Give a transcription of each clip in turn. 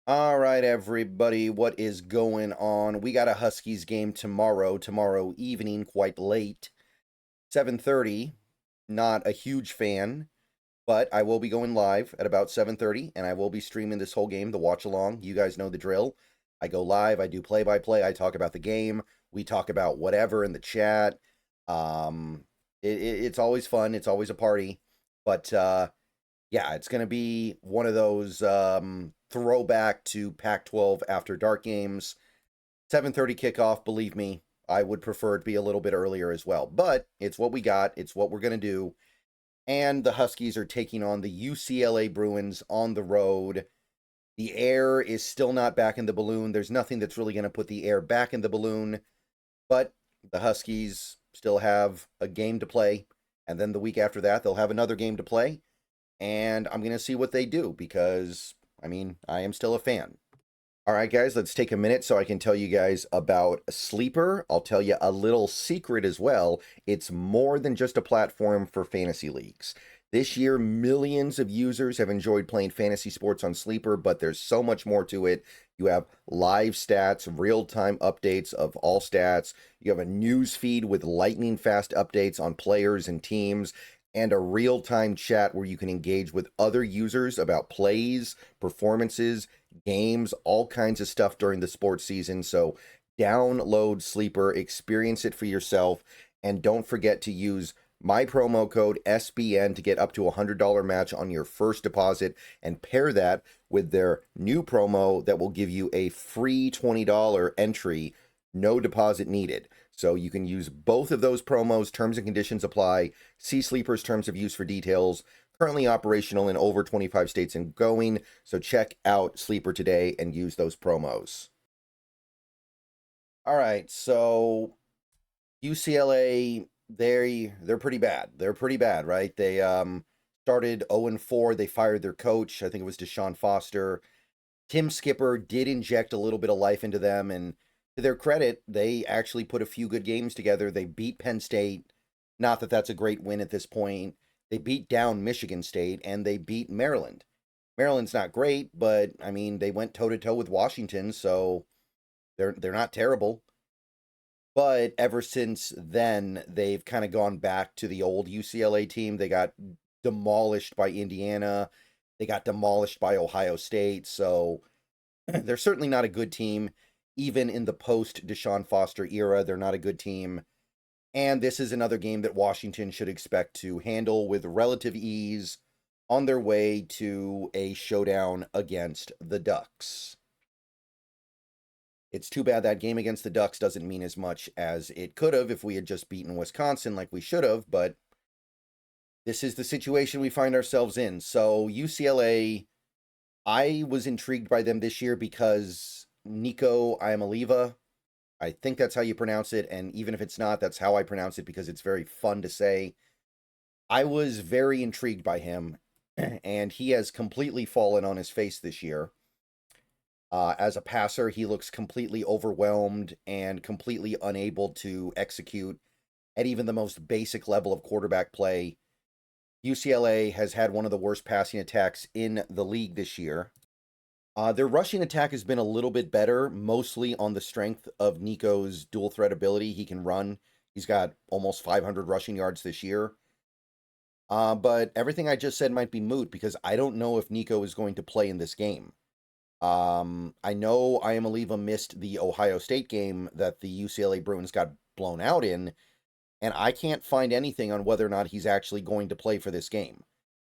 All right, everybody, what is going on? We got a Huskies game tomorrow evening, quite late, 7:30. Not a huge fan, but I will be going live at about 7:30, and I will be streaming this whole game, the watch along. You guys know the drill. I go live, I do play-by-play, I talk about the game, we talk about whatever in the chat. It's always fun, it's always a party, but yeah, it's going to be one of those throwback to Pac-12 after dark games. 7:30 kickoff, believe me, I would prefer it be a little bit earlier as well. But it's what we got. It's what we're going to do. And the Huskies are taking on the UCLA Bruins on the road. The air is still not back in the balloon. There's nothing that's really going to put the air back in the balloon. But the Huskies still have a game to play. And then the week after that, they'll have another game to play. And I'm going to see what they do because, I mean, I am still a fan. All right, guys, let's take a minute so I can tell you guys about Sleeper. I'll tell you a little secret as well. It's more than just a platform for fantasy leagues. This year, millions of users have enjoyed playing fantasy sports on Sleeper, but there's so much more to it. You have live stats, real-time updates of all stats. You have a news feed with lightning-fast updates on players and teams, and a real-time chat where you can engage with other users about plays, performances, games, all kinds of stuff during the sports season. So download Sleeper, experience it for yourself, and don't forget to use my promo code SBN to get up to a $100 match on your first deposit, and pair that with their new promo that will give you a free $20 entry, no deposit needed. So you can use both of those promos. Terms and conditions apply. See Sleeper's terms of use for details. Currently operational in over 25 states and going. So check out Sleeper today and use those promos. All right, so UCLA, they're pretty bad. They're pretty bad, right? They started 0-4. They fired their coach. I think it was Deshaun Foster. Tim Skipper did inject a little bit of life into them, and to their credit, they actually put a few good games together. They beat Penn State. Not that that's a great win at this point. They beat down Michigan State, and they beat Maryland. Maryland's not great, but I mean, they went toe-to-toe with Washington, so they're not terrible. But ever since then, they've kind of gone back to the old UCLA team. They got demolished by Indiana. They got demolished by Ohio State. So they're certainly not a good team. Even in the post Deshaun Foster era, they're not a good team. And this is another game that Washington should expect to handle with relative ease on their way to a showdown against the Ducks. It's too bad that game against the Ducks doesn't mean as much as it could have if we had just beaten Wisconsin like we should have, but this is the situation we find ourselves in. So UCLA, I was intrigued by them this year because Nico Iamaleava, I think that's how you pronounce it, and even if it's not, that's how I pronounce it because it's very fun to say. I was very intrigued by him, and he has completely fallen on his face this year. As a passer, he looks completely overwhelmed and completely unable to execute at even the most basic level of quarterback play. UCLA has had one of the worst passing attacks in the league this year. Their rushing attack has been a little bit better, mostly on the strength of Nico's dual threat ability. He can run. He's got almost 500 rushing yards this year. But everything I just said might be moot because I don't know if Nico is going to play in this game. I know Iamaleava missed the Ohio State game that the UCLA Bruins got blown out in, and I can't find anything on whether or not he's actually going to play for this game.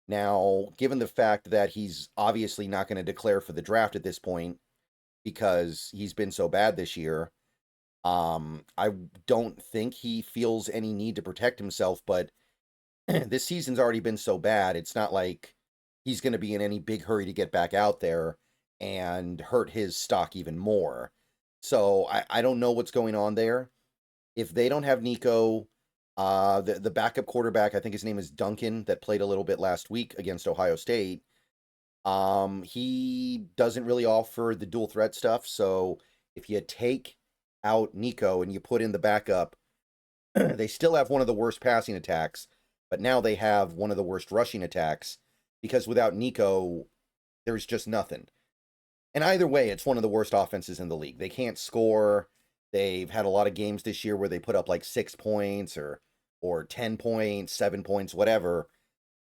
Now, given the fact that he's obviously not going to declare for the draft at this point because he's been so bad this year, I don't think he feels any need to protect himself, but this season's already been so bad, it's not like he's going to be in any big hurry to get back out there and hurt his stock even more. So I don't know what's going on there. If they don't have Nico, the backup quarterback, I think his name is Duncan, that played a little bit last week against Ohio State. He doesn't really offer the dual threat stuff. So if you take out Nico and you put in the backup, they still have one of the worst passing attacks, but now they have one of the worst rushing attacks because without Nico, there's just nothing. And either way, it's one of the worst offenses in the league. They can't score. They've had a lot of games this year where they put up like 6 points or 10 points, 7 points, whatever.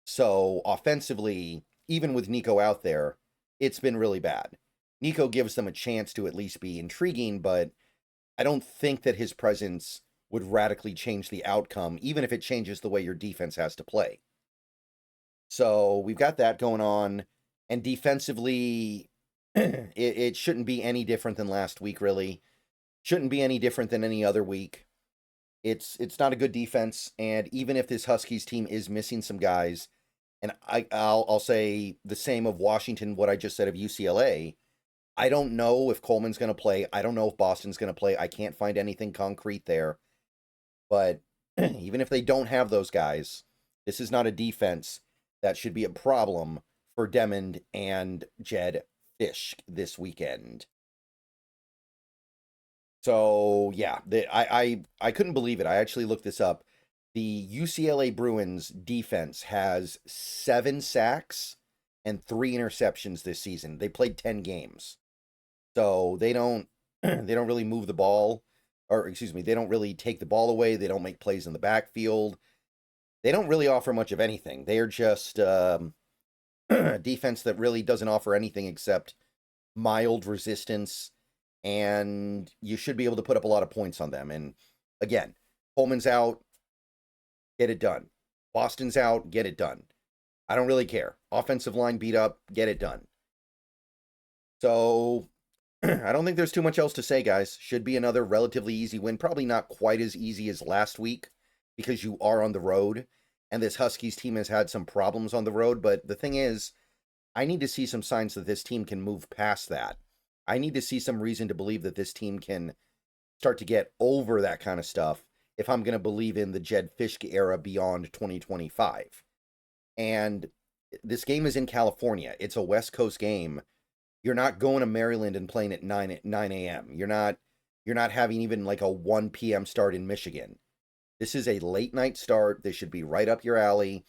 So offensively, even with Nico out there, it's been really bad. Nico gives them a chance to at least be intriguing, but I don't think that his presence would radically change the outcome, even if it changes the way your defense has to play. So we've got that going on. And defensively, it shouldn't be any different than last week, really. Shouldn't be any different than any other week. It's not a good defense, and even if this Huskies team is missing some guys, and I'll say the same of Washington, what I just said of UCLA, I don't know if Coleman's going to play. I don't know if Boston's going to play. I can't find anything concrete there. But even if they don't have those guys, this is not a defense that should be a problem for Demond and Jed Fish this weekend. So yeah, I couldn't believe it. I actually looked this up. The UCLA Bruins defense has 7 sacks and 3 interceptions this season. They played 10 games. So they don't really move the ball, or excuse me, they don't really take the ball away. They don't make plays in the backfield. They don't really offer much of anything. They are just a defense that really doesn't offer anything except mild resistance, and you should be able to put up a lot of points on them. And again, Coleman's out, get it done. Boston's out, get it done. I don't really care. Offensive line beat up, get it done. So I don't think there's too much else to say, guys. Should be another relatively easy win. Probably not quite as easy as last week because you are on the road, and this Huskies team has had some problems on the road. But the thing is, I need to see some signs that this team can move past that. I need to see some reason to believe that this team can start to get over that kind of stuff if I'm going to believe in the Jed Fischke era beyond 2025. And this game is in California. It's a West Coast game. You're not going to Maryland and playing at 9 a.m. You're not having even like a 1 p.m. start in Michigan. This is a late night start. This should be right up your alley.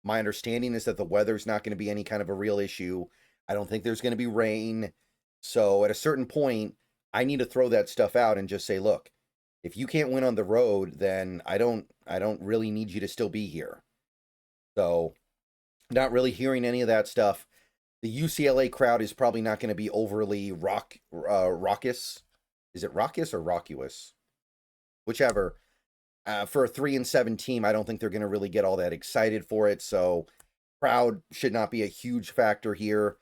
My understanding is that the weather's not going to be any kind of a real issue. I don't think there's going to be rain. So at a certain point, I need to throw that stuff out and just say, look, if you can't win on the road, then I don't really need you to still be here. So not really hearing any of that stuff. The UCLA crowd is probably not going to be overly raucous. Is it raucous or raucous? Whichever. For a 3-7 team, I don't think they're going to really get all that excited for it. So crowd should not be a huge factor here.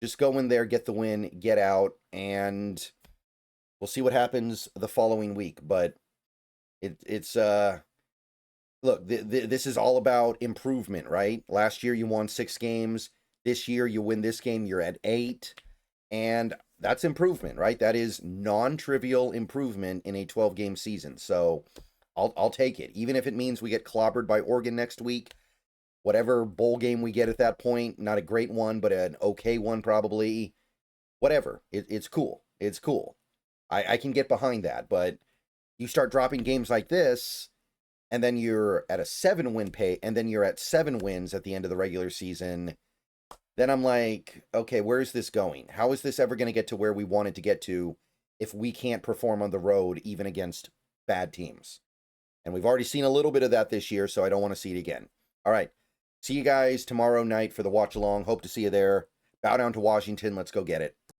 Just go in there, get the win, get out, and we'll see what happens the following week. But it's look, this is all about improvement, right? Last year you won 6 games. This year you win this game, you're at 8. And that's improvement, right? That is non-trivial improvement in a 12-game season. So I'll take it. Even if it means we get clobbered by Oregon next week, whatever bowl game we get at that point, not a great one, but an okay one probably. Whatever. It's cool. It's cool. I can get behind that, but you start dropping games like this, and then you're at a 7-win pay, and then you're at 7 wins at the end of the regular season, then I'm like, okay, where's this going? How is this ever going to get to where we wanted to get to if we can't perform on the road even against bad teams? And we've already seen a little bit of that this year, so I don't want to see it again. All right. See you guys tomorrow night for the watch along. Hope to see you there. Bow down to Washington. Let's go get it.